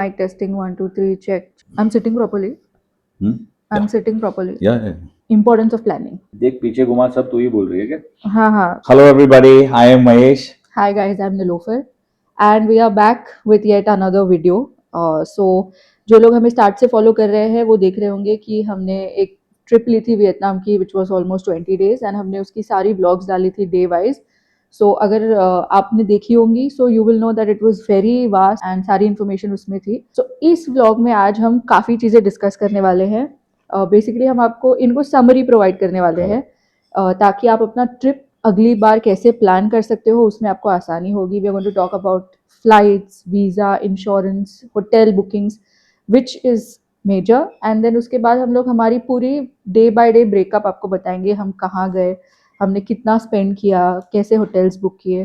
Mic testing 1 2 3 check. I'm sitting properly. I'm sitting properly. Yeah. Importance of planning. देख पीछे घुमा सब तू ही बोल रही है क्या? हाँ. Hello everybody, I am Mahesh. Hi guys, I'm Nilofer and we are back with yet another video. So जो लोग हमें स्टार्ट से फॉलो कर रहे हैं वो देख रहे होंगे कि हमने एक ट्रिप ली थी वियतनाम की which was almost 20 days and हमने उसकी सारी ब्लॉग्स डाली थी डे वाइज. सो अगर आपने देखी होंगी so you will know that it was very vast and सारी इन्फॉर्मेशन उसमें थी. सो इस व्लॉग में आज हम काफ़ी चीज़ें डिस्कस करने वाले हैं. बेसिकली हम आपको इनको समरी प्रोवाइड करने वाले हैं ताकि आप अपना ट्रिप अगली बार कैसे प्लान कर सकते हो उसमें आपको आसानी होगी. We are going to talk about flights, visa, insurance, hotel bookings which is major and then उसके बाद हम लोग हमारी पूरी डे बाय डे ब्रेकअप आपको बताएंगे. हम कहाँ गए, हमने कितना स्पेंड किया, कैसे होटल्स बुक किए.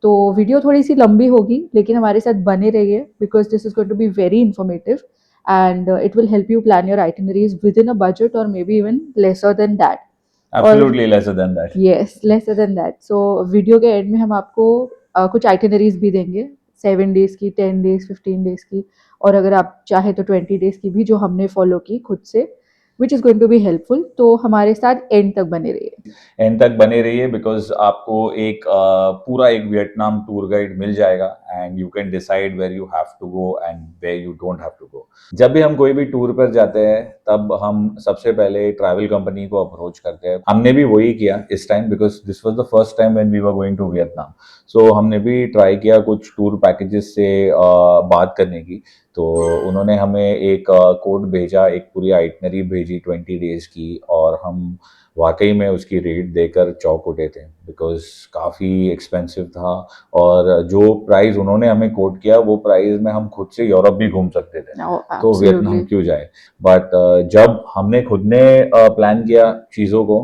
तो वीडियो थोड़ी सी लंबी होगी लेकिन हमारे साथ बने रहिए because this is going to be very informative and it will help you plan your itineraries within a budget or maybe even lesser than that. Absolutely lesser than that. Yes, lesser than that. So video के and में हम आपको कुछ itineraries भी देंगे 7 days की, 10 days, 15 days की और अगर आप चाहे तो 20 days की भी जो हमने फॉलो की खुद से which is going to be helpful. तो हमारे साथ एंड तक बने रहिए. एंड तक बने रहिए बिकॉज आपको एक पूरा एक वियतनाम टूर गाइड मिल जाएगा and you can decide where you have to go and where you don't have to go. जब भी हम कोई भी टूर पर जाते हैं तब हम सबसे पहले ट्रैवल कंपनी को अप्रोच करते हैं. हमने भी वही किया इस time because this was the first time when we were going to Vietnam. So हमने भी ट्राई किया कुछ टूर पैकेजेस से बात करने की. तो उन्होंने हमें एक कोड भेजा, एक पूरी आइटनरी भेजी 20 डेज की और हम वाकई में उसकी रेट देकर चौंक उठे थे बिकॉज काफ़ी एक्सपेंसिव था और जो प्राइस उन्होंने हमें कोट किया वो प्राइस में हम खुद से यूरोप भी घूम सकते थे. तो वियतनाम क्यों जाए. बट जब हमने खुद ने प्लान किया चीज़ों को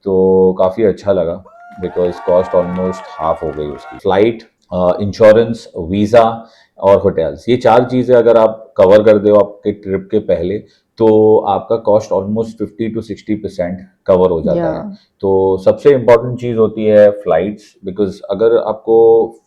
तो काफ़ी अच्छा लगा बिकॉज कॉस्ट ऑलमोस्ट हाफ हो गई उसकी. फ्लाइट, इंश्योरेंस, वीज़ा और होटल्स, ये 4 चीज़ें अगर आप कवर कर दो आपके ट्रिप के पहले तो आपका कॉस्ट ऑलमोस्ट 50 to 60% कवर हो जाता है. तो सबसे इम्पॉर्टेंट चीज़ होती है फ्लाइट्स बिकॉज अगर आपको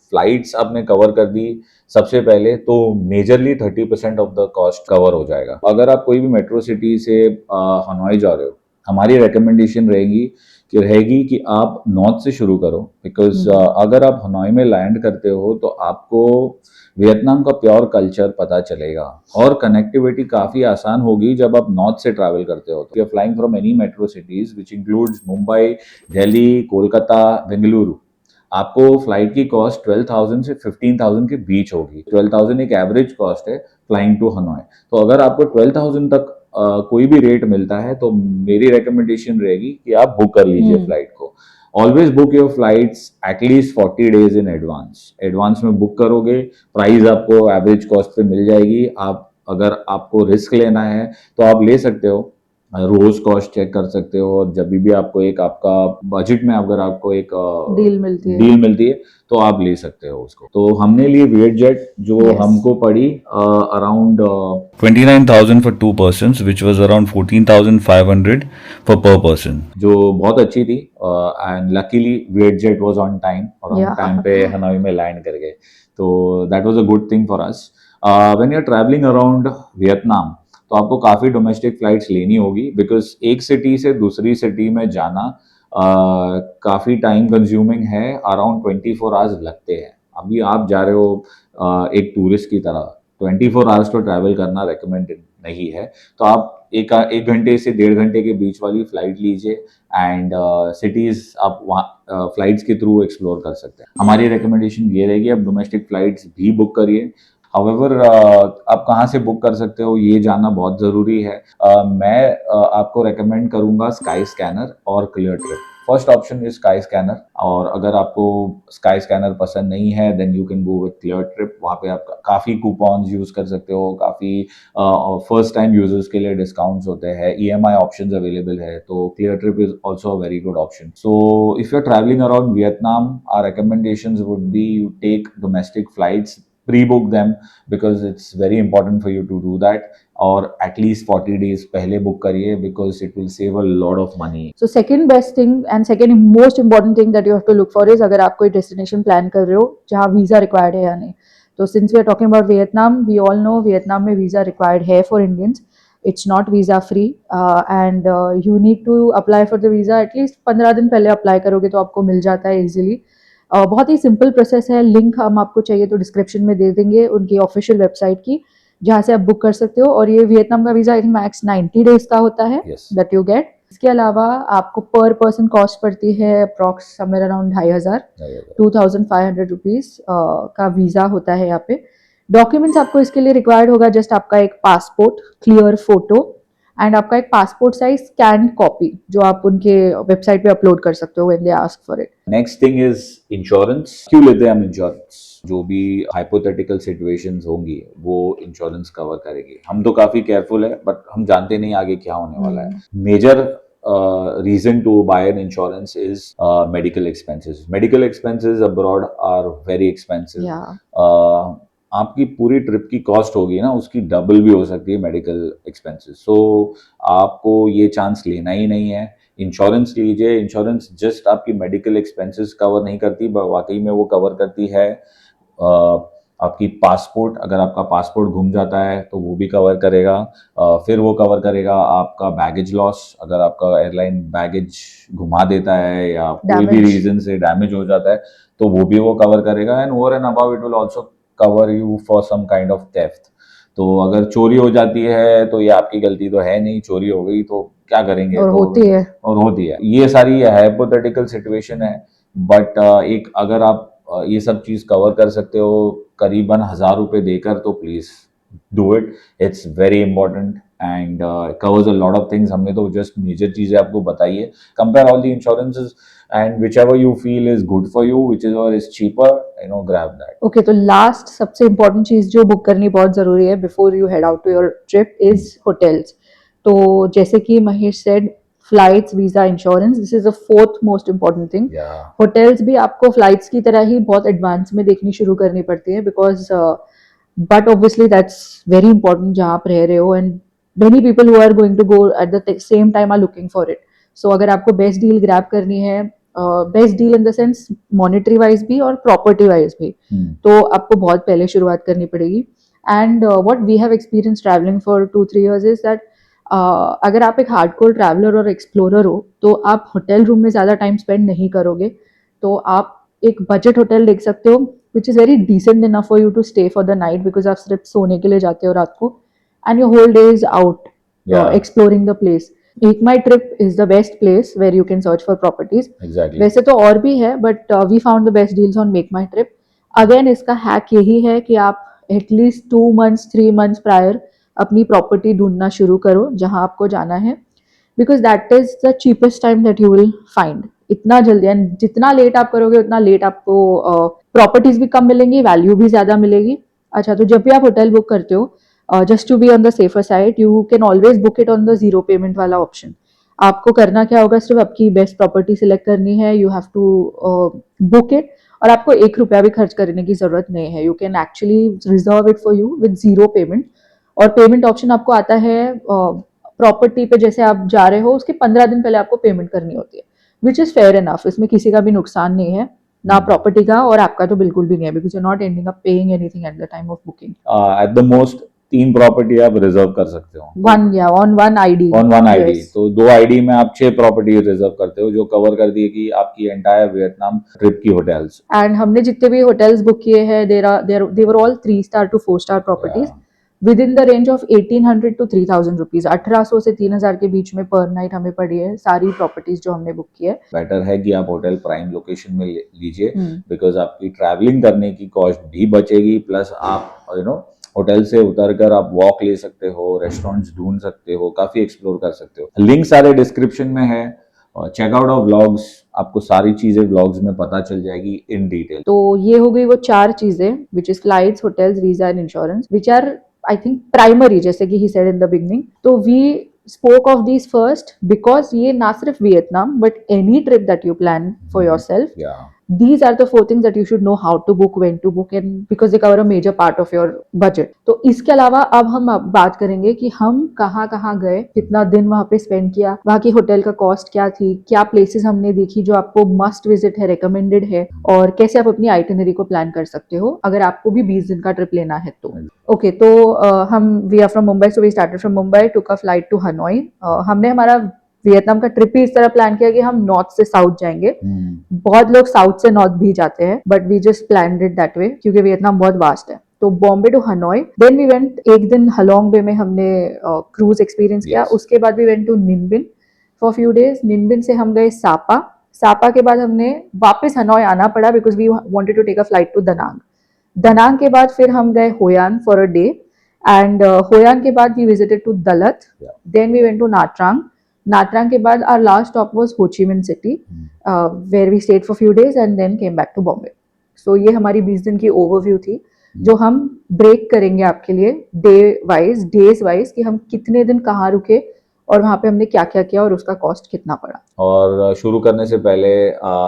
फ्लाइट्स आपने कवर कर दी सबसे पहले तो majorly 30% of the cost cover हो जाएगा. अगर आप कोई भी मेट्रो सिटी से हनोई जा रहे हो हमारी रिकमेंडेशन रहेगी कि आप नॉर्थ से शुरू करो बिकॉज अगर आप हनोई में लैंड करते हो तो आपको वियतनाम का प्योर कल्चर पता चलेगा और कनेक्टिविटी काफ़ी आसान होगी जब आप नॉर्थ से ट्रैवल करते हो. तो you are flying from any metro cities which includes Mumbai, Delhi, Kolkata, Bengaluru. आपको फ्लाइट की कॉस्ट 12,000 से 15,000 के बीच होगी. 12,000 एक एवरेज कॉस्ट है फ्लाइंग टू हनोई. तो अगर आपको 12,000 तक कोई भी रेट मिलता है तो मेरी रिकमेंडेशन रहेगी कि आप बुक कर लीजिए फ्लाइट को. Always book your flights at least 40 days in advance में बुक करोगे प्राइस आपको एवरेज कॉस्ट पे मिल जाएगी. आप अगर आपको रिस्क लेना है तो आप ले सकते हो, रोज कॉस्ट चेक कर सकते हो और जब भी आपको एक आपका बजट में अगर आपको एक डील मिलती है तो आप ले सकते हो उसको. तो हमने लिए वियतजेट जो हमको पड़ी around 29,000 for 2 persons which was around 14,500 for पर पर्सन, जो बहुत अच्छी थी. And luckily VietJet was on time और हम टाइम पे हनोई में लैंड कर गए. तो that was a good thing for us. When you are travelling around Vietnam तो आपको काफ़ी डोमेस्टिक फ्लाइट्स लेनी होगी बिकॉज एक सिटी से दूसरी सिटी में जाना काफ़ी टाइम कंज्यूमिंग है. अराउंड 24 आवर्स लगते हैं. अभी आप जा रहे हो एक टूरिस्ट की तरह 24 आवर्स तो ट्रैवल करना रिकमेंडेड नहीं है. तो आप एक घंटे से 1.5 घंटे के बीच वाली फ्लाइट लीजिए एंड सिटीज़ आप वहाँ फ्लाइट्स के थ्रू एक्सप्लोर कर सकते हैं. हमारी रिकमेंडेशन ये रहेगी आप डोमेस्टिक फ्लाइट्स भी बुक करिए. हाउएवर आप कहाँ से बुक कर सकते हो ये जानना बहुत ज़रूरी है. मैं आपको रेकमेंड करूँगा स्काई स्कैनर और Cleartrip. First option is Skyscanner और अगर आपको स्काई स्कैनर पसंद नहीं है then you can go with Cleartrip. वहाँ पे आप काफ़ी कूपन्स यूज़ कर सकते हो, काफ़ी फर्स्ट टाइम यूजर्स के लिए डिस्काउंट्स होते हैं, EMI ऑप्शंस अवेलेबल है. तो Cleartrip is also a very good option. So if you are travelling around Vietnam our recommendations would be you take domestic flights, pre-book them because it's very important for you to do that. और at least 40 days पहले book करिए because it will save a lot of money. So second best thing and second most important thing that you have to look for is अगर आप कोई destination plan कर रहे हो जहाँ visa required है या नहीं. तो since we are talking about Vietnam, we all know Vietnam में वीज़ा रिक्वायर्ड है for Indians. It's not visa free and you need to apply for the visa. At least 15 दिन पहले अप्लाई करोगे तो आपको मिल जाता है ईजिली. बहुत ही सिंपल प्रोसेस है. लिंक हम आपको चाहिए तो डिस्क्रिप्शन में दे देंगे उनकी ऑफिशियल वेबसाइट की, जहाँ से आप बुक कर सकते हो. और ये वियतनाम का visa I think max 90 days का होता है दैट यू गेट. इसके अलावा आपको पर पर्सन कॉस्ट पड़ती है अप्रॉक्स समवेयर अराउंड 2500 2500 रुपीज़ का वीज़ा होता है यहाँ पे. डॉक्यूमेंट्स आपको इसके लिए रिक्वायर्ड होगा जस्ट आपका एक पासपोर्ट, क्लियर फोटो एंड आपका एक पासपोर्ट साइज स्कैन कॉपी जो आप उनके वेबसाइट पे अपलोड कर सकते हो when they ask for it. Next thing is insurance. क्यों लेते हैं हम इंश्योरेंस? जो भी हाइपोथेटिकल सिचुएशंस होंगी वो इंश्योरेंस कवर करेगी. हम तो काफी केयरफुल है बट हम जानते नहीं आगे क्या होने वाला है. Major reason to buy an insurance is medical expenses. Medical expenses abroad are very expensive. आपकी पूरी ट्रिप की कॉस्ट होगी ना, उसकी डबल भी हो सकती है मेडिकल एक्सपेंसेस. सो आपको ये चांस लेना ही नहीं है. इंश्योरेंस लीजिए. इंश्योरेंस जस्ट आपकी मेडिकल एक्सपेंसेस कवर नहीं करती, वाकई में वो कवर करती है आपकी पासपोर्ट. अगर आपका पासपोर्ट घूम जाता है तो वो भी कवर करेगा. फिर वो कवर करेगा आपका बैगेज लॉस. अगर आपका एयरलाइन बैगेज घुमा देता है या कोई भी रीजन से डैमेज हो जाता है तो वो भी वो कवर करेगा. And over and above it will also cover you for some kind of theft. तो अगर चोरी हो जाती है तो ये आपकी गलती तो है नहीं. चोरी हो गई तो क्या करेंगे. और होती है. ये सारी हाइपोथेटिकल सिचुएशन है. बट एक अगर आप ये सब चीज कवर कर सकते हो करीबन 1000 रुपए देकर तो please do it. It's very important and covers a lot of things. हमने तो जस्ट मेजर चीजें आपको बताई है. Compare all the insurances and whichever you feel is good for you, whichever is cheaper, grab that. Okay, तो last सबसे important चीज जो बुक करनी बहुत जरूरी है before you head out to your trip is hotels. तो जैसे कि Mahesh said, flights, visa, insurance, this is the fourth most important thing. Hotels भी आपको फ्लाइट्स की तरह ही बहुत एडवांस में देखनी शुरू करनी पड़ती है because but obviously that's very important जहाँ आप रह रहे हो. And many people who are going to go at the same time are looking for it. So अगर आपको बेस्ट डील ग्रैब करनी है, best deal in the sense monetary wise भी और प्रॉपर्टी वाइज भी, तो आपको बहुत पहले शुरुआत करनी पड़ेगी. And what we have experience travelling for 2-3 years is that अगर आप एक हार्डकोर ट्रैवलर और एक्सप्लोरर हो तो आप होटल रूम में ज़्यादा टाइम स्पेंड नहीं करोगे. तो आप एक बजट होटल देख सकते हो which is very decent enough for you to stay for the night because आप सिर्फ सोने के लिए जाते हो रात को and your whole day is out exploring the place. Make My Trip is the best place where you can search for properties. Exactly. वैसे तो और भी है but we found the best deals on Make My Trip. Again इसका hack यही है कि आप एटलीस्ट 2 months 3 months prior अपनी प्रॉपर्टी ढूंढना शुरू करो जहां आपको जाना है because that is the cheapest time that you will find. इतना जल्दी एंड जितना लेट आप करोगे उतना लेट आपको प्रॉपर्टीज भी कम मिलेंगी, वैल्यू भी ज्यादा मिलेगी. अच्छा, तो जब भी आप होटल बुक करते हो, just to be on the safer side, you can always book it on the zero payment वाला option. आपको करना क्या होगा, सिर्फ आपकी बेस्ट प्रॉपर्टी सिलेक्ट करनी है. You have to book it और आपको 1 रुपया भी खर्च करने की जरूरत नहीं है. You can actually reserve it for you with zero payment. और पेमेंट ऑप्शन आपको आता है प्रॉपर्टी पे जैसे आप जा रहे हो उसके 15 दिन पहले आपको पेमेंट करनी होती है, विच इज फेयर इनफ. इसमें किसी का भी नुकसान नहीं है, ना प्रॉपर्टी का और आपका तो बिल्कुल भी नहीं है because you not ending up paying anything at the time of booking. At the most 3 property आप रिजर्व कर सकते हो ऑन वन आईडी. तो 2 आईडी में आप 6 प्रॉपर्टी रिजर्व करते हो जो कवर कर दी कि आपकी एंटायर वियतनाम ट्रिप की होटल्स. एंड हमने जितने भी होटल्स बुक किए हैं they were all 3-star to 4-star properties with in the range of 1800 to 3000 rupees. 1800 से 3000 के बीच में पर नाइट हमें पड़ी है सारी प्रॉपर्टीज जो हमने बुक की है. बेटर है कि आप होटल प्राइम लोकेशन में लीजिए बिकॉज आपकी ट्रैवलिंग करने की कॉस्ट भी बचेगी. प्लस आप होटल से उतरकर आप वॉक ले सकते हो, रेस्टोरेंट्स ढूंढ सकते हो, काफी एक्सप्लोर कर सकते हो. लिंक सारे डिस्क्रिप्शन में है. चेकआउट ऑफ व्लॉग्स, आपको सारी चीजें व्लॉग्स में पता चल जाएगी इन डिटेल. तो ये हो गई वो 4 चीजें which is flights, hotels, visa and insurance which are I think primary, जैसे कि he said in the beginning. तो we spoke of these first because ये ना सिर्फ वियतनाम but any trip that you plan for yourself, These are the 4 things that you should know how to book, when to book, and because they cover a major part of your budget. तो इसके अलावा अब हम बात करेंगे कि हम कहाँ कहाँ गए, कितना दिन वहाँ पे स्पेंड किया, वहाँ की होटल का कॉस्ट क्या थी, क्या प्लेसेस हमने देखी जो आपको मस्ट विजिट है, रिकमेंडेड है, और कैसे आप अपनी आइटिनरी को प्लान कर सकते हो अगर आपको भी 20 दिन का ट्रिप लेना है तो। ओके, तो हम we are from Mumbai, so we started from Mumbai, took a flight to Hanoi. हमने हमारा वियतनाम का ट्रिप ही इस तरह प्लान किया कि हम नॉर्थ से साउथ जाएंगे। बहुत लोग साउथ से नॉर्थ भी जाते हैं, but we just planned it that way क्योंकि वियतनाम बहुत वास्ट है। तो Bombay to Hanoi, then we went, एक दिन हलोंग बे में हमने क्रूज एक्सपीरियंस किया। उसके बाद we went to Ninh Binh for few days. Ninh Binh से हम गए सापा। सापा के बाद हमने वापस हनोई आना पड़ा because we wanted to take a flight to Da Nang. Da Nang के बाद फिर हम गए Hoi An for a day, and Hoi An के बाद we visited to Dalat, then we went to Nha Trang. Nha Trang के बाद our last stop was Ho Chi Minh city, where we stayed for few days and then came back to Bombay. So ये हमारी 20 दिन की overview थी जो हम break करेंगे आपके लिए डेज वाइज कि हम कितने दिन कहाँ रुके और वहाँ पे हमने क्या क्या किया और उसका कॉस्ट कितना पड़ा। और शुरू करने से पहले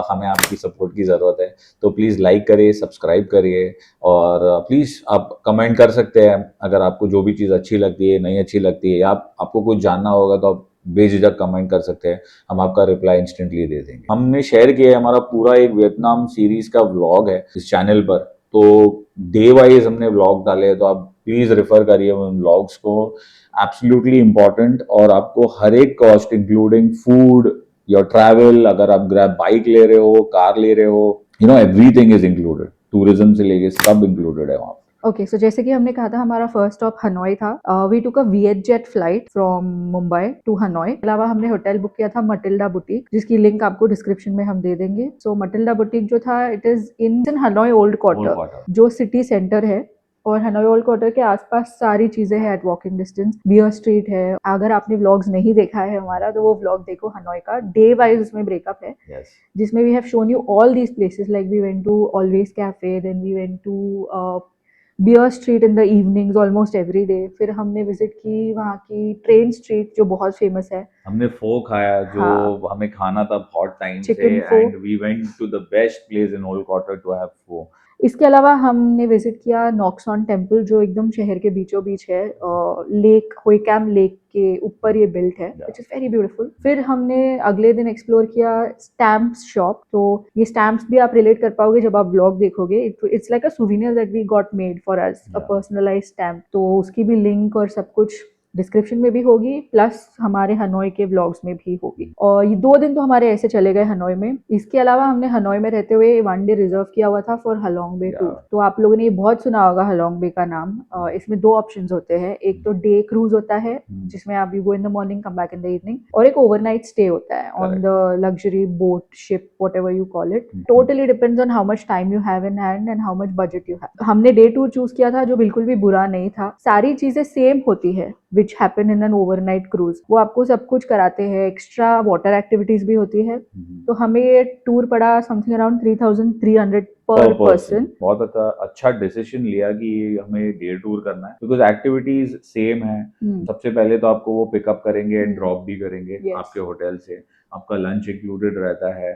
हमें आपकी सपोर्ट की ज़रूरत है, तो प्लीज़ लाइक करिए, सब्सक्राइब करिए, और प्लीज़ आप कमेंट कर सकते हैं अगर आपको जो भी चीज़ अच्छी लगती है, नहीं अच्छी लगती है, या आपको कुछ जानना होगा तो आप बेझिझक कमेंट कर सकते हैं, हम आपका रिप्लाई इंस्टेंटली दे देंगे। हमने शेयर किया है, हमारा पूरा एक वियतनाम सीरीज़ का व्लॉग है इस चैनल पर, तो डे वाइज हमने व्लॉग डाले हैं, तो आप प्लीज़ रेफर करिए उन व्लॉग्स को, एब्सोल्युटली इम्पॉर्टेंट। और आपको हर एक cost including food, your travel, अगर आप ग्रैब बाइक ले रहे हो, कार ले रहे हो, एवरीथिंग इज इंक्लूडेड, टूरिज्म से लेके सब इंक्लूडेड है वहाँ। ओके, सो जैसे कि हमने कहा था हमारा फर्स्ट स्टॉप हनोई था। We took a VietJet flight from Mumbai to Hanoi. अलावा हमने होटल बुक किया था मटिल्डा बुटीक, जिसकी लिंक आपको डिस्क्रिप्शन में हम दे देंगे। सो मटिल्डा बुटीक जो था, it is in Hanoi old quarter, जो सिटी सेंटर है, और हनोई ओल्ड क्वार्टर के आसपास सारी चीजें हैं at walking distance. Beer street है, अगर आपने व्लॉग्स नहीं देखा है हमारा तो वो व्लॉग देखो हनोई का, डे वाइज उसमें ब्रेकअप है, जिसमें we have shown you all these places, like we went to always cafe, then we went to beer street in the evenings almost every day. फिर हमने विजिट की वहाँ की ट्रेन स्ट्रीट जो बहुत फेमस है, हमने फो खाया जो हाँ, हमें खाना था बहुत टाइम से, chicken pho. And we went to the best place in old quarter to have pho. इसके अलावा हमने विजिट किया नॉक्सॉन टेम्पल जो एकदम शहर के बीचों बीच है, लेक होइकैम लेक के ऊपर ये बिल्ट है, विच इज वेरी ब्यूटीफुल। फिर हमने अगले दिन एक्सप्लोर किया स्टैम्प्स शॉप। तो ये स्टैम्प्स भी आप रिलेट कर पाओगे जब आप ब्लॉग देखोगे। It's like a souvenir that we got made for us, a personalised stamp. तो उसकी भी लिंक और सब कुछ डिस्क्रिप्शन में भी होगी, प्लस हमारे हनोई के व्लॉग्स में भी होगी। और ये 2 दिन तो हमारे ऐसे चले गए हनोई में। इसके अलावा हमने हनोई में रहते हुए 1 डे रिजर्व किया हुआ था फॉर हलोंग बे टूर। तो आप लोगों ने ये बहुत सुना होगा हलोंग बे का नाम। इसमें 2 ऑप्शंस होते हैं, एक तो डे क्रूज होता है जिसमें आप you go in the morning come back in the evening, और एक ओवरनाइट स्टे होता है on the luxury boat ship, whatever you call it. Totally depends on how much time you have in hand and how much budget you have. हमने day tour choose किया था जो बिल्कुल भी बुरा नहीं था। सारी चीजें सेम होती है which happen in an overnight cruise. वो आपको सब कुछ कराते हैं, एक्स्ट्रा वाटर एक्टिविटीज भी होती है। तो हमें ये टूर पड़ा समथिंग अराउंड 3,300 पर पर्सन। बहुत अच्छा डिसीजन लिया कि हमें डे टूर करना है, बिकॉज एक्टिविटीज सेम है। सबसे पहले तो आपको वो पिकअप करेंगे एंड ड्रॉप भी करेंगे आपके होटल से, आपका लंच इंक्लूडेड रहता है,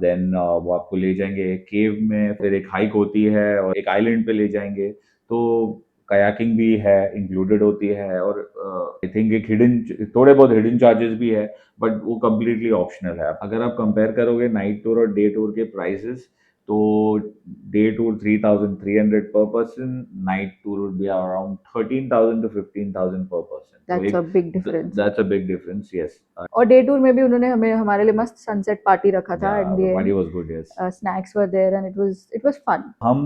देन वो आपको ले जाएंगे केव में, फिर एक हाइक होती है और एक आइलैंड पे ले जाएंगे, तो कयाकिंग भी है इंक्लूडेड होती है, और आई थिंक एक थोड़े बहुत हिडन चार्जेस भी है, बट वो कम्प्लीटली ऑप्शनल है। अगर आप कंपेयर करोगे नाइट टूर और डे टूर के प्राइसेस, तो day tour 3,300 per person, night tour would be around 13,000 to 15,000 per person. That's a big difference. That's a big difference, yes. और डे टूर में भी उन्होंने हमें हमारे लिए मस्त सनसेट पार्टी रखा था। Yeah, the party was good, yes. Snacks were there and it was fun. हम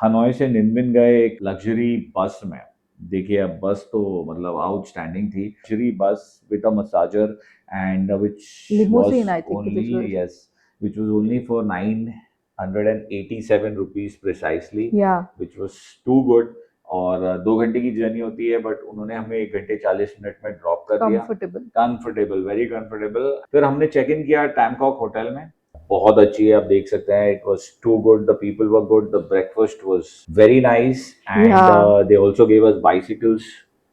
हनोई से निनबिन गए एक लग्जरी बस में। देखिए अब बस तो मतलब आउटस्टैंडिंग थी, luxury bus with a massager and Limousine, I think it was. which was only for 987 rupees precisely, Yeah. which was too good. और 2 घंटे की जर्नी होती है, बट उन्होंने हमें 1 घंटे 40 मिनट में ड्रॉप कर दिया। Comfortable, very comfortable. फिर हमने चेक इन किया टैमकॉक होटल में, बहुत अच्छी है, आप देख सकते हैं। It was too good, the people were good, the breakfast was very nice, and they also gave us bicycles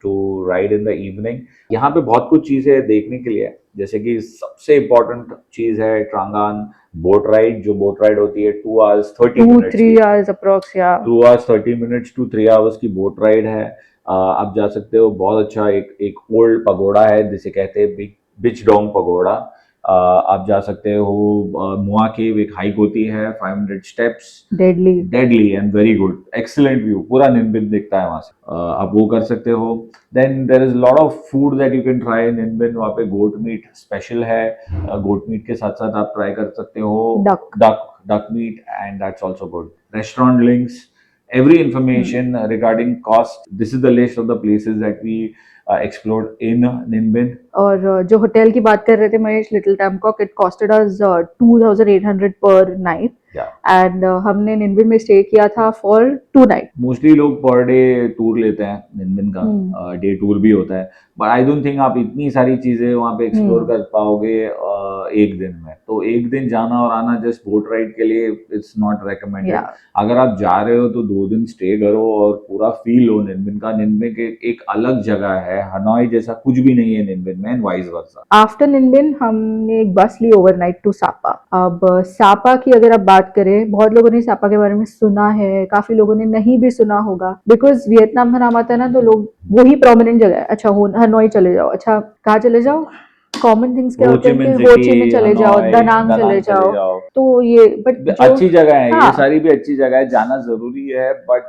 to ride in the evening. यहाँ पे बहुत कुछ चीज़ें देखने के लिए है, जैसे कि सबसे इम्पोर्टेंट चीज़ है ट्रांगान बोट राइड। जो बोट राइड होती है 2 hours 30 टू minutes थ्री की, आवर्स अप्रोक्स या 2 hours 30 minutes to 3 hours की बोट राइड है। आप जा सकते हो, बहुत अच्छा एक एक ओल्ड पगोड़ा है जिसे कहते हैं बिग बिच डोंग पगोड़ा। आप जा सकते हो। मुआ केव एक हाइक होती है 500 steps, deadly. Deadly and very good, excellent view, पूरा निनबिन दिखता है वहां से। आप वो कर सकते हो। Then there is lot of food that you can try in Ninh Binh. वहाँ पे गोट मीट स्पेशल है। गोट मीट के साथ साथ आप ट्राई कर सकते हो duck. duck meat, and that's also good. Restaurant links, every information regarding cost. This is the list of the places that we explored in Ninbin. और जो होटल की बात कर रहे थे Mahesh, little Tam Coc, it costed us 2800 per night Yeah. And हमने निन्बिन में stay किया था फॉर 2 नाइट। मोस्टली लोग पर डे टूर लेते हैं निनबिन का, डे टूर भी होता है, बट आई डोंट थिंक आप इतनी सारी चीजें वहाँ पे एक्सप्लोर कर पाओगे एक दिन में। तो एक दिन जाना और आना जस्ट बोट राइड के लिए इट्स नॉट रेकमेंडेड। अगर आप जा रहे हो तो 2 दिन स्टे करो और पूरा फील लो निनबिन का। निनबिन एक अलग जगह है, हनोई जैसा कुछ भी नहीं है निनबिन में, एंड वाइस वर्सा। आफ्टर निन्बिन हमने एक बस ली ओवरनाइट टू सापा। अब सापा की अगर आप बात करें, बहुत लोगों ने सापा के बारे में सुना है, काफी लोगों ने नहीं भी सुना होगा, बिकॉज वियतनाम का नाम आता है ना तो लोग वही प्रोमिनेंट जगह है। अच्छा हनोई चले जाओ, अच्छा कहाँ चले जाओ, कॉमन थिंग्स क्या होते हैं कि हो ची मिन चले जाओ, दनांग चले जाओ, तो ये बट जो अच्छी जगह है, हाँ, ये सारी भी अच्छी जगह है, जाना जरूरी है, बट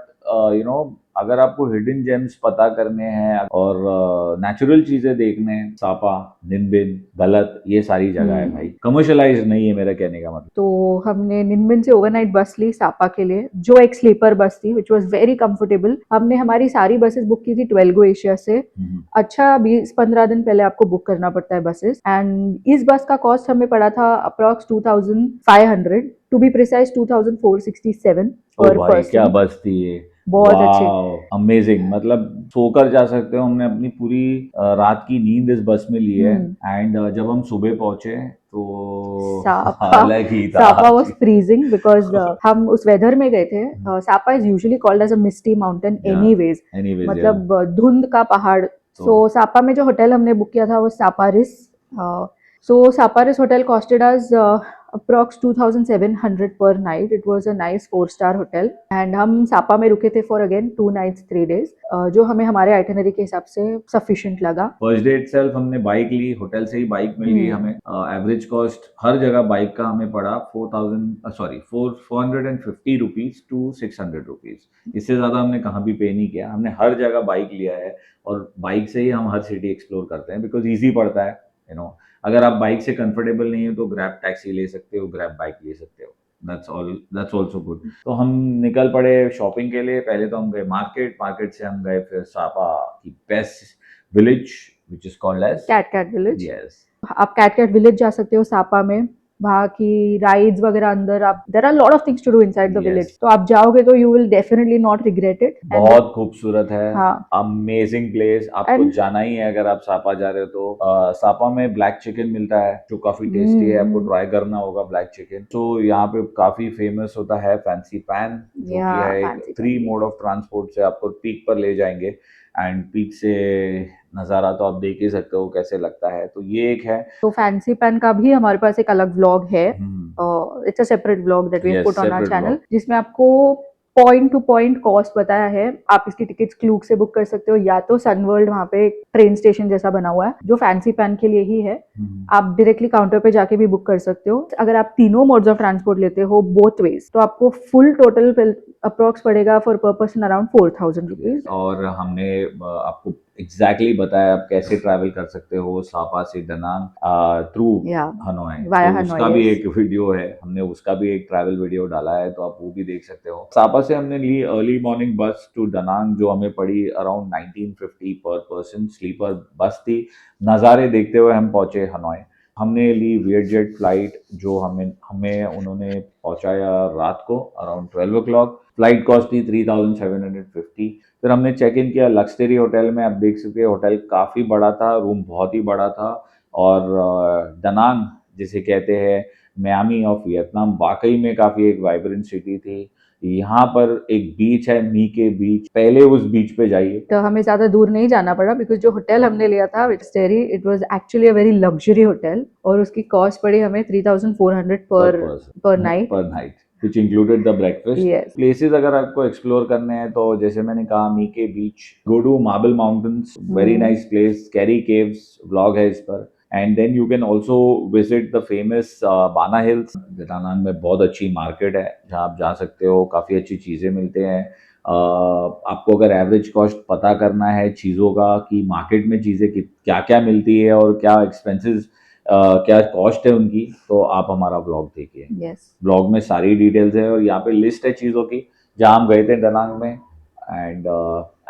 यू नो अगर आपको हिडन जेम्स पता करने हैं और नेचुरल चीजें देखने हैं, सापा, निनबिन, गलत, ये सारी जगह है भाई, कमर्शियलाइज नहीं है मेरा कहने का मतलब। तो हमने निन्बिन से ओवरनाइट बस ली सापा के लिए, जो एक स्लीपर बस थी विच वॉज वेरी कंफर्टेबल। हमने हमारी सारी बसेस बुक की थी 12 गो एशिया से। अच्छा 20-15 दिन पहले आपको बुक करना पड़ता है बसेस, एंड इस बस का कॉस्ट हमें पड़ा था अप्रॉक्स 2500, टू बी प्रिसाइज 2467 ओ पर भाई क्या पर्सन। बस थी ये, बहुत अच्छे। अमेजिंग, मतलब सोकर जा सकते हो। हमने अपनी पूरी रात की नींद इस बस में ली है, एंड जब हम सुबह पहुंचे तो सापा अलग ही था। सापा वाज फ्रीजिंग बिकॉज हम उस वेदर में गए थे। Sapa is usually called as a misty mountain anyways, anyways मतलब धुंध का पहाड़। सो सापा में जो होटल हमने बुक किया था वो सापारिस। सो सापारिस होटल कॉस्टेड अस अप्रॉक्स 2700 पर night. It was a nice 4 star hotel, and हम सापा में रुके थे फॉर अगेन 2 नाइट्स 3 डेज, जो हमें हमारे आइटनरी के हिसाब से सफिशिएंट लगा। फर्स्ट डे इटसेल्फ हमने बाइक ली, होटल से ही बाइक मिल गई हमें। एवरेज कॉस्ट हर जगह बाइक का हमें पड़ा 450 रुपीज टू 600 रुपीज। इससे ज्यादा हमने कहाँ भी पे नहीं किया, हमने हर जगह बाइक लिया है, और बाइक से ही हम हर सिटी एक्सप्लोर करते हैं बिकॉज ईजी पड़ता है। अगर आप बाइक से कंफर्टेबल नहीं हो तो ग्रैब टैक्सी ले सकते हो, ग्रैब बाइक ले सकते हो, दैट्स ऑल्सो गुड। तो हम निकल पड़े शॉपिंग के लिए। पहले तो हम गए मार्केट, मार्केट से हम गए फिर सापा की best village which is called as cat village. Yes. आप कैट विलेज जा सकते हो सापा में। वहाँ की राइड्स वगैरह अंदर, आप there are lot of things to do inside the village, तो आप जाओगे तो you will definitely not regret it. बहुत खूबसूरत है, हाँ, अमेजिंग प्लेस, आपको जाना ही है अगर आप सापा जा रहे हो तो। सापा में ब्लैक चिकन मिलता है जो काफी टेस्टी है, आपको ट्राई करना होगा ब्लैक चिकन। तो यहाँ पे काफी फेमस होता है फैंसी पैन, जो कि है एक फ्री मोड ऑफ ट्रांसपोर्ट से आपको पीक पर ले जाएंगे, एंड पीक से नज़ारा तो आप देख ही सकते हो कैसे लगता है। तो ये एक है। तो फैंसी पैन का भी हमारे पास एक अलग व्लॉग है, it's a separate vlog that we have put on our channel, जिसमें आपको पॉइंट टू पॉइंट कॉस्ट बताया है। आप इसकी टिकट्स क्लूक से बुक कर सकते हो, या तो सनवर्ल्ड, वहाँ पे ट्रेन स्टेशन जैसा बना हुआ है जो फैंसी पैन के लिए ही है। आप डायरेक्टली काउंटर पे जाके भी बुक कर सकते हो। अगर आप तीनों मोड्स ऑफ ट्रांसपोर्ट लेते हो बोथ वेज, तो आपको फुल टोटल अप्रोक्स पड़ेगा फॉर पर पर्सन अराउंड 4000 रुपीज। और हमने आपको एग्जैक्टली बताया आप कैसे ट्रैवल कर सकते हो सापा से दनांग थ्रू हनोई। तो उसका भी एक वीडियो है, हमने उसका भी एक ट्रैवल वीडियो डाला है, तो आप वो भी देख सकते हो। सापा से हमने ली अर्ली मॉर्निंग बस टू दनांग, जो हमें पड़ी अराउंड 1950 पर पर्सन, स्लीपर बस थी। नज़ारे देखते हुए हम पहुंचे हनोई। हमने ली वियरजेट फ्लाइट, जो हमें उन्होंने पहुंचाया रात को अराउंड 12 o'clock। फ्लाइट कॉस्ट थी 3750। फिर हमने चेक इन किया लक्सरी होटल में। आप देख सकते हैं होटल काफ़ी बड़ा था, रूम बहुत ही बड़ा था, और दनांग जिसे कहते हैं मियामी ऑफ वियतनाम, वाकई में काफ़ी एक वाइब्रेंट सिटी थी। यहाँ पर एक बीच है, मीके बीच, पहले उस बीच पे जाइए। तो हमें ज़्यादा दूर नहीं जाना पड़ा बिकॉज जो होटल हमने लिया था विस्टेरी, it was actually a very luxury hotel और उसकी कॉस्ट पड़ी हमें 3,400 per night. Per night which included the breakfast. Yes. Places अगर आपको एक्सप्लोर करने हैं तो जैसे मैंने कहा My Khe beach, go to marble mountains, very nice place, carry caves vlog है इस पर, and then you can also visit the famous Ba Na hills. Da Nang में बहुत अच्छी मार्केट है जहाँ आप जा सकते हो, काफ़ी अच्छी चीज़ें मिलते हैं। आपको अगर एवरेज कॉस्ट पता करना है चीज़ों का कि मार्केट में चीज़ें क्या क्या मिलती है और क्या एक्सपेंसेस क्या कॉस्ट है उनकी, तो आप हमारा ब्लॉग देखिए। यस। ब्लॉग में सारी डिटेल्स है और यहाँ पे लिस्ट है चीज़ों की जहाँ हम गए थे दनांग में, एंड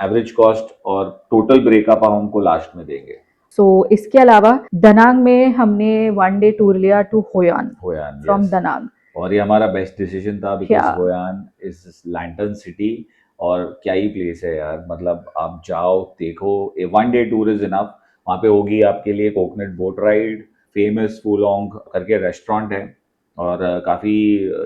एवरेज कॉस्ट और टोटल ब्रेकअप हम हमको लास्ट में देंगे। सो इसके अलावा दनांग में हमने 1 डे टूर लिया to Hoi An Hoi An, from yes. Danang. और ये हमारा बेस्ट डिसीजन था बिकॉज या होयान इज लैंटर्न सिटी, और क्या ही प्लेस है यार, मतलब आप जाओ देखो, ए 1 डे टूर इज इनफ। वहाँ पे होगी आपके लिए कोकोनट बोट राइड, फेमस फूलोंग करके रेस्टोरेंट है, और काफ़ी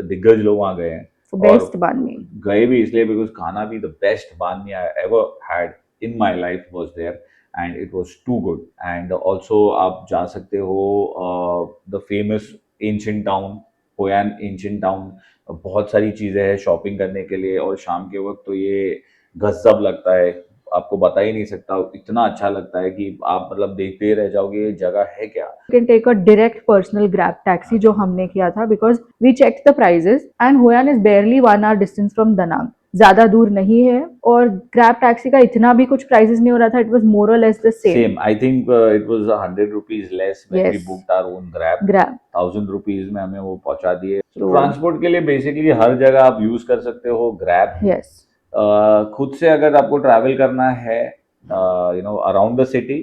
दिग्गज लोग वहाँ गए हैं। और बेस्ट बान में गए भी इसलिए बिकॉज खाना भी the best banh mi I ever had in my life was there, and it was too good. And also आप जा सकते हो the famous ancient town, Hoi An ancient town. बहुत सारी चीज़ें हैं शॉपिंग करने के लिए, और शाम के वक्त तो ये गजब लगता है, आपको बता ही नहीं सकता, इतना अच्छा लगता है कि आप मतलब देखते ही रह जाओगे ये जगह है क्या। You can take a direct personal Grab taxi जो हमने किया था because we check the prices and Hoi An is barely 1 hour distance from Danang, ज्यादा दूर नहीं है और ग्रैब टैक्सी का इतना भी कुछ प्राइसेस नहीं हो रहा था, इट वाज मोर और less the same. Same. I think it was 100 rupees less when we yes. booked our own Grab. Grab 1000 rupees में हमें वो पहुंचा दिए। तो ट्रांसपोर्ट के लिए बेसिकली हर जगह आप यूज कर सकते हो ग्रैब। यस। खुद से अगर आपको ट्रैवल करना है around the city,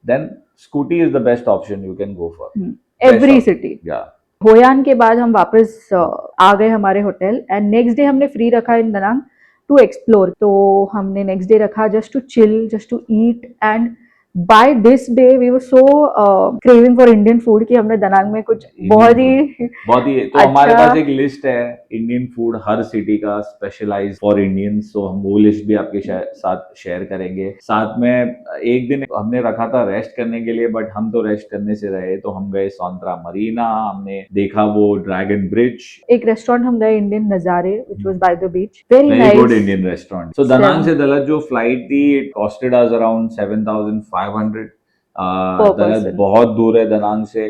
then scooty is the best option you can go for. Every city. या होयान के बाद हम वापस आ गए हमारे होटल एंड नेक्स्ट डे हमने फ्री रखा इन दनांग टू एक्सप्लोर। तो हमने नेक्स्ट डे रखा just to chill, just to eat, and by this day we were so craving for Indian food कि हमने दनांग में कुछ बहुत ही बहुत ही तो हमारे अच्छा। पास एक लिस्ट है इंडियन फूड हर सिटी का स्पेशलाइज फॉर इंडियंस, तो हम वो लिस्ट भी आपके साथ शेयर करेंगे। साथ में एक दिन हमने रखा था रेस्ट करने के लिए, बट हम तो रेस्ट करने से रहे, तो हम गए सोंद्रा मरीना, हमने देखा वो ड्रैगन ब्रिज। एक रेस्टोरेंट हम गए इंडियन नजारे which was by the beach, very very good nice. Indian restaurant. So Danang से दलत जो फ्लाइट थी, इट कॉस्टेड अस अराउंड 7500। पर दलत पर्सन। बहुत दूर है दनांग से,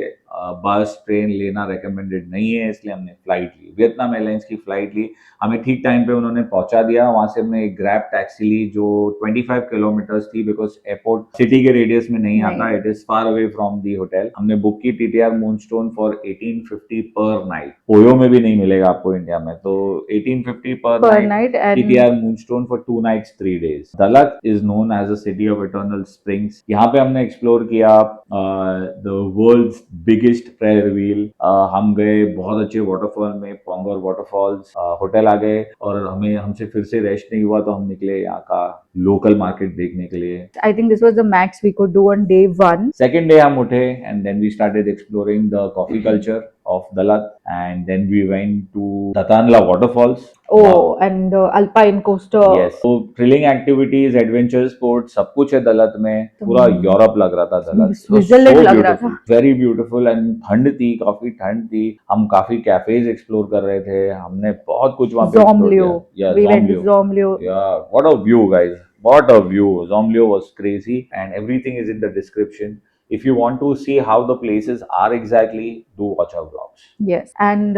बस ट्रेन लेना रिकमेंडेड नहीं है, इसलिए हमने फ्लाइट ली, वियतनाम एयरलाइंस की फ्लाइट ली। हमें ठीक टाइम पे उन्होंने पहुंचा दिया, वहां से हमने एक ग्रैब टैक्सी ली जो 25 किलोमीटर्स थी, बिकॉज एयरपोर्ट सिटी के रेडियस में नहीं आता, it is far away from the hotel. हमने बुक की टीटीआर मूनस्टोन फॉर 1850 पर नाइट। ओयो में भी नहीं मिलेगा आपको इंडिया में, तो 1850 पर night and TTR Moonstone for 2 nights 3 days. Dalat is known as a city of eternal springs. यहाँ पे हमने एक्सप्लोर किया the world's biggest prayer wheel. हम गए बहुत अच्छे वाटरफॉल में, पोंगोर वाटरफॉल्स। होटल आ गए और हमसे फिर से रेस्ट नहीं हुआ, तो हम निकले यहाँ का लोकल मार्केट देखने के लिए। I think this was the max we could do on day 1. Second day हम उठे and then we started exploring the coffee culture of Dalat, and then we went to Datanla waterfalls. Oh, and Alpine coaster. Yes, तो thrilling activities, adventure sports सब कुछ है दलत में। पूरा Europe लग रहा था दलत, स्विट्जरलैंड लग रहा था। वेरी ब्यूटीफुल, एंड ठंड थी, काफी ठंड थी। हम काफी कैफेज एक्सप्लोर कर रहे थे, हमने बहुत कुछ वहाँ पे एक्सप्लोर किया। We went to Zomlio. Yeah, what a view, guys. What a view. Zomlio was crazy, and everything is in the description. If you want to see how the places are exactly, do watch our vlogs. Yes, and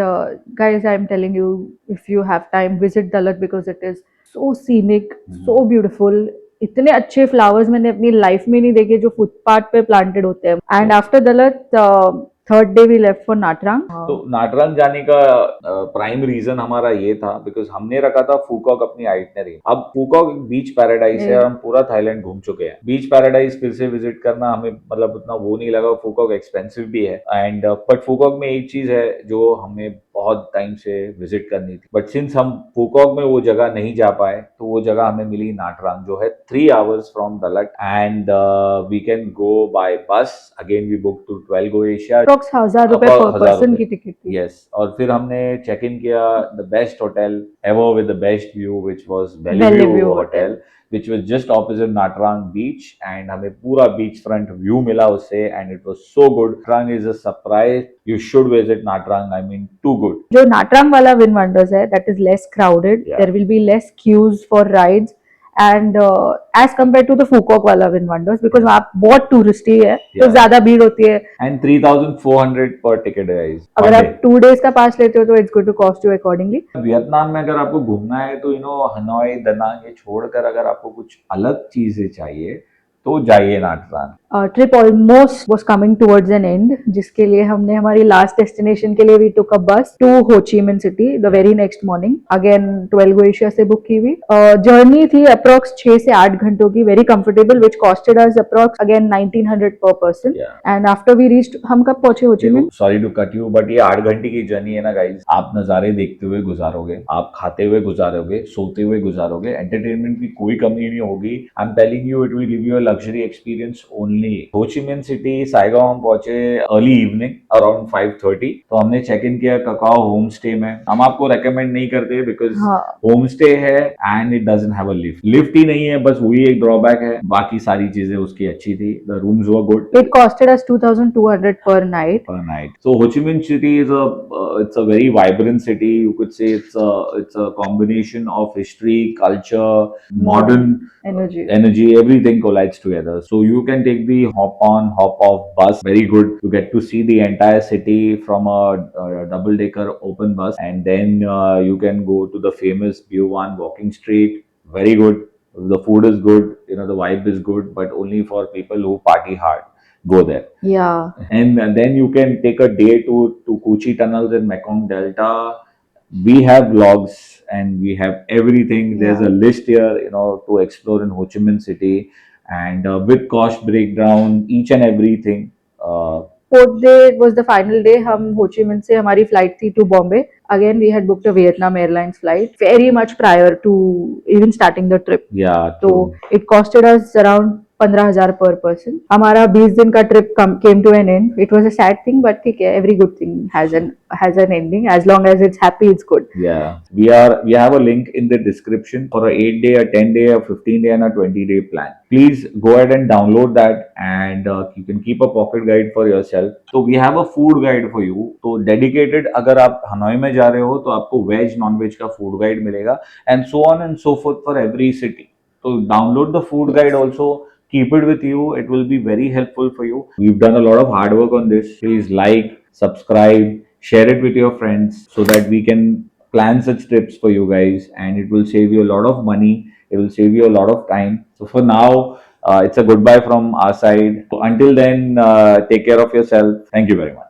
guys, I'm telling you, if you have time, visit Dalat because it is so scenic, so beautiful. इतने अच्छे flowers मैंने अपनी life में नहीं देखे जो footpath पे planted होते हैं। And after Dalat third day we left for Nha Trang. तो नाटरांग जाने का प्राइम रीजन हमारा ये था बिकॉज हमने रखा था फूकॉक अपनी आइटनरी। अब फूकॉक बीच पैराडाइज है और हम पूरा थाईलैंड घूम चुके हैं। बीच पैराडाइज फिर से विजिट करना हमें मतलब उतना वो नहीं लगा, फूकॉक एक्सपेंसिव भी है, एंड बट फूकॉक में एक चीज है जो हमें बहुत टाइम से विजिट करनी थी, बट सिंस हम फूकॉक में वो जगह नहीं जा पाए तो वो जगह हमें मिली नाटरांग, जो है 3 hours from Dalat, and we can go by bus. Again we book to 12 go Asia, approx 1000 रुपए about पर 1000 पर्सन रुपए। की टिकट थी। यस, और फिर हमने चेक इन किया the best hotel ever with the best view, which was Bellevue Bellevue hotel, hotel. which was just opposite Natrang beach, and हमें पूरा beach front view मिला उससे, and it was so good. Natrang is a surprise. You should visit Natrang. I mean, too good. जो Nha Trang वाला VinWonders है, that is less crowded, Yeah. There will be less queues for rides and as compared to the Phu Quoc वाला win wonders, because वहाँ बहुत touristy है, तो Yeah. ज्यादा भीड़ होती है। And 3,400 per ticket, guys. अगर One आप day. 2 days का पास लेते हो तो it's good to cost you accordingly. Vietnam में अगर आपको घूमना है तो हनोई, दनांग ये छोड़कर अगर आपको कुछ अलग चीजें चाहिए तो जाइए Nha Trang. Trip almost was coming towards an end, जिसके लिए हमने हमारी लास्ट डेस्टिनेशन के लिए वी टुक अ बस टू हो Chi Minh city the very next morning, again 12 go Asia से बुक की हुई। जर्नी थी अप्रोक्स 6 से 8 घंटों की, very comfortable, which costed us approx again 1900 पर person. And after we reached, हम कब पहुंचे Ho Chi Minh? Sorry to cut you, but ये 8 घंटे की जर्नी है ना गाइस, आप नजारे देखते हुए गुजारोगे, आप खाते हुए गुजारोगे, सोते हुए गुजारोगे, एंटरटेनमेंट की कोई कमी नहीं होगी। I am telling you, it will give you a luxury experience only. हो ची मिन सिटी साइगॉन हम पहुंचे अर्ली इवनिंग अराउंड 5:30, तो हमने चेक इन किया ककाओ होम स्टे में। हम आपको रेकमेंड नहीं करते बिकॉज होम स्टे है and it doesn't have a lift. Lift ही नहीं है, बस वही एक ड्रॉबैक है, बाकी सारी चीजें उसकी अच्छी थी। The rooms were good. It costed us 2200 per night. So Ho Chi Minh City is it's a very vibrant city. You could say it's a combination of history, culture, modern energy, everything collides together. So you can take the hop on, hop off bus. Very good. You get to see the entire city from a double decker open bus, and then you can go to the famous Bhuvan walking street. Very good. The food is good. The vibe is good, but only for people who party hard. Go there. Yeah. And then you can take a day to Kochi tunnels in Mekong Delta. We have vlogs and we have everything. There's a list here, to explore in Ho Chi Minh City, and with cost breakdown, each and everything. Fourth day was the final day. हम हो Chi मिन से हमारी flight थी to Bombay. Again, we had booked a Vietnam Airlines flight very much prior to even starting the trip. Yeah, So true. it costed us around 15,000 पर person. हमारा 20 दिन का trip came to an end. It was a sad thing, but ठीक है, every good thing has an ending, as long as it's happy it's good. Yeah, we have a link in the description for a 8 day, a 10 day, a 15 day, and a 20 day plan. Please go ahead and download that, and you can keep a pocket guide for yourself. So we have a food guide for you. तो dedicated, अगर आप Hanoi में जा रहे हो तो आपको veg non veg का फूड गाइड मिलेगा, and so on and so forth for every city. So download the food guide also. Keep it with you. It will be very helpful for you. We've done a lot of hard work on this. Please like, subscribe, share it with your friends so that we can plan such trips for you guys, and it will save you a lot of money. It will save you a lot of time. So for now, it's a goodbye from our side. So until then, take care of yourself. Thank you very much.